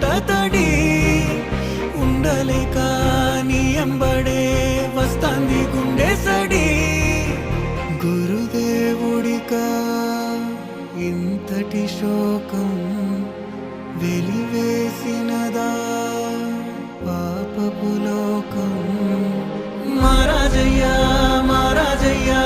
కంట తడి ఉండలేక నీ ఎంబడే వస్తాంది గుండె సడి గురుదేవుడికా ఇంతటి శోకం వెలివేసినదా పాపపు లోకం మహారాజయ్యా మహారాజయ్యా